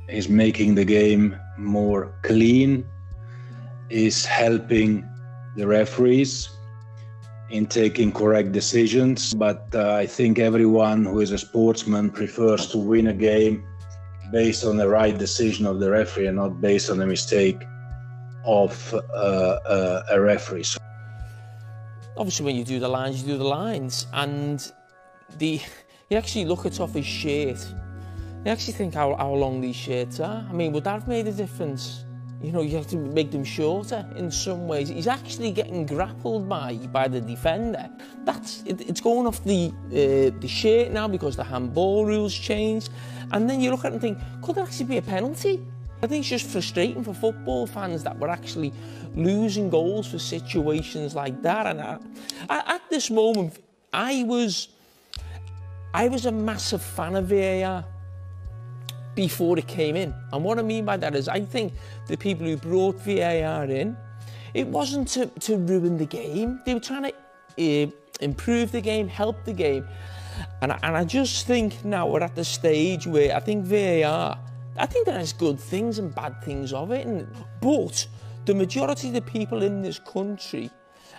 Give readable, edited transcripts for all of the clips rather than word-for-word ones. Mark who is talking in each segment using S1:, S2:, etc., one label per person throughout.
S1: is making the game more clean, is helping the referees in taking correct decisions. But I think everyone who is a sportsman prefers to win a game based on the right decision of the referee and not based on a mistake of a referee.
S2: Obviously, when you do the lines, you do the lines, and you actually look at off his shirt. You actually think how long these shirts are. I mean, would that have made a difference? You know, you have to make them shorter in some ways. He's actually getting grappled by the defender. It's going off the shirt now because the handball rules changed. And then you look at it and think, could there actually be a penalty? I think it's just frustrating for football fans that we're actually losing goals for situations like that. And at this moment, I was a massive fan of VAR before it came in. And what I mean by that is I think the people who brought VAR in, it wasn't to ruin the game. They were trying to improve the game, help the game. And I just think now we're at the stage where I think VAR, I think there's good things and bad things of it. But the majority of the people in this country,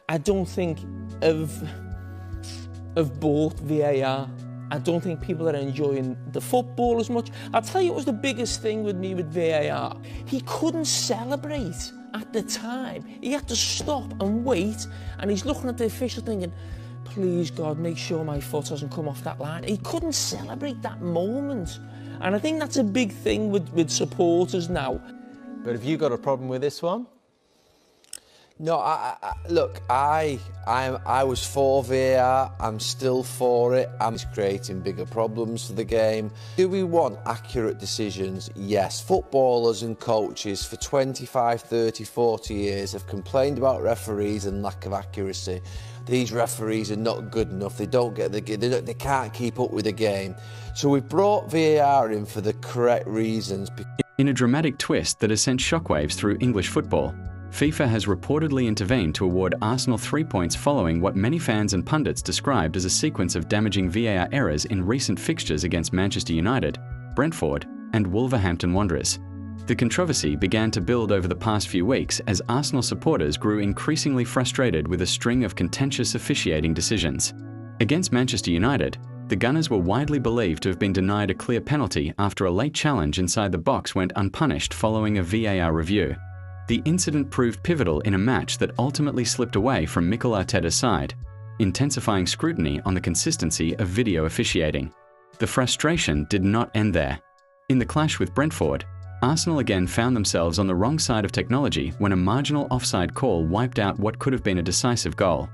S2: I don't think have bought VAR. I don't think people are enjoying the football as much. I'll tell you what was the biggest thing with me with VAR. He couldn't celebrate at the time. He had to stop and wait, and he's looking at the official thinking, please God, make sure my foot doesn't come off that line. He couldn't celebrate that moment. And I think that's a big thing with supporters now.
S3: But have you got a problem with this one?
S4: No, look, I was for VAR, I'm still for it. It's creating bigger problems for the game. Do we want accurate decisions? Yes. Footballers and coaches for 25, 30, 40 years have complained about referees and lack of accuracy. These referees are not good enough, they can't keep up with the game. So we've brought VAR in for the correct reasons.
S5: In a dramatic twist that has sent shockwaves through English football, FIFA has reportedly intervened to award Arsenal 3 points following what many fans and pundits described as a sequence of damaging VAR errors in recent fixtures against Manchester United, Brentford, and Wolverhampton Wanderers. The controversy began to build over the past few weeks as Arsenal supporters grew increasingly frustrated with a string of contentious officiating decisions. Against Manchester United, the Gunners were widely believed to have been denied a clear penalty after a late challenge inside the box went unpunished following a VAR review. The incident proved pivotal in a match that ultimately slipped away from Mikel Arteta's side, intensifying scrutiny on the consistency of video officiating. The frustration did not end there. In the clash with Brentford, Arsenal again found themselves on the wrong side of technology when a marginal offside call wiped out what could have been a decisive goal.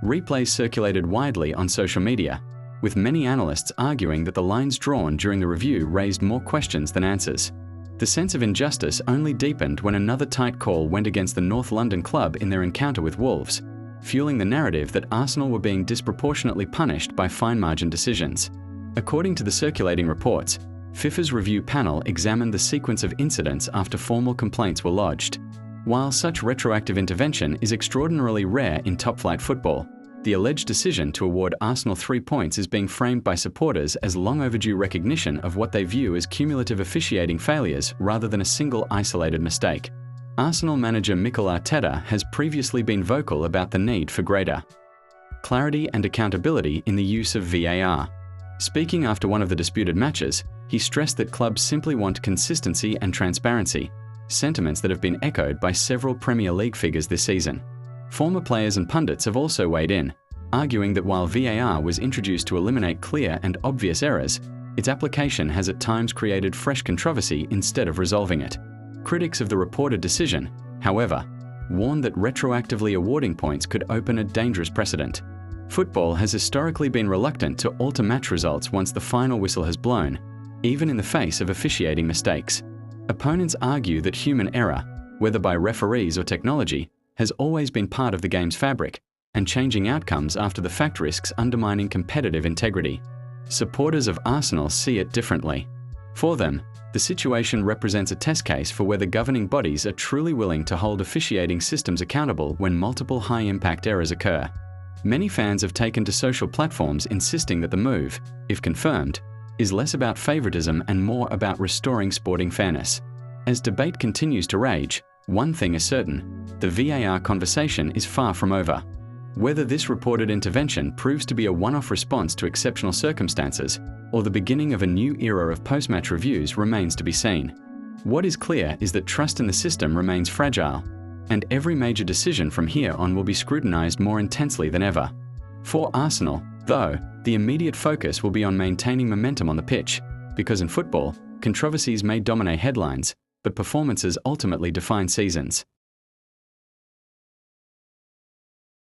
S5: Replays circulated widely on social media, with many analysts arguing that the lines drawn during the review raised more questions than answers. The sense of injustice only deepened when another tight call went against the North London club in their encounter with Wolves, fueling the narrative that Arsenal were being disproportionately punished by fine-margin decisions. According to the circulating reports, FIFA's review panel examined the sequence of incidents after formal complaints were lodged. While such retroactive intervention is extraordinarily rare in top-flight football, the alleged decision to award Arsenal 3 points is being framed by supporters as long overdue recognition of what they view as cumulative officiating failures rather than a single isolated mistake. Arsenal manager Mikel Arteta has previously been vocal about the need for greater clarity and accountability in the use of VAR. Speaking after one of the disputed matches, he stressed that clubs simply want consistency and transparency, sentiments that have been echoed by several Premier League figures this season. Former players and pundits have also weighed in, arguing that while VAR was introduced to eliminate clear and obvious errors, its application has at times created fresh controversy instead of resolving it. Critics of the reported decision, however, warned that retroactively awarding points could open a dangerous precedent. Football has historically been reluctant to alter match results once the final whistle has blown, even in the face of officiating mistakes. Opponents argue that human error, whether by referees or technology, has always been part of the game's fabric, and changing outcomes after the fact risks undermining competitive integrity. Supporters of Arsenal see it differently. For them, the situation represents a test case for whether governing bodies are truly willing to hold officiating systems accountable when multiple high-impact errors occur. Many fans have taken to social platforms insisting that the move, if confirmed, is less about favouritism and more about restoring sporting fairness. As debate continues to rage, one thing is certain: the VAR conversation is far from over. Whether this reported intervention proves to be a one-off response to exceptional circumstances or the beginning of a new era of post-match reviews remains to be seen. What is clear is that trust in the system remains fragile, and every major decision from here on will be scrutinised more intensely than ever. For Arsenal, though, the immediate focus will be on maintaining momentum on the pitch, because in football, controversies may dominate headlines, but performances ultimately define seasons.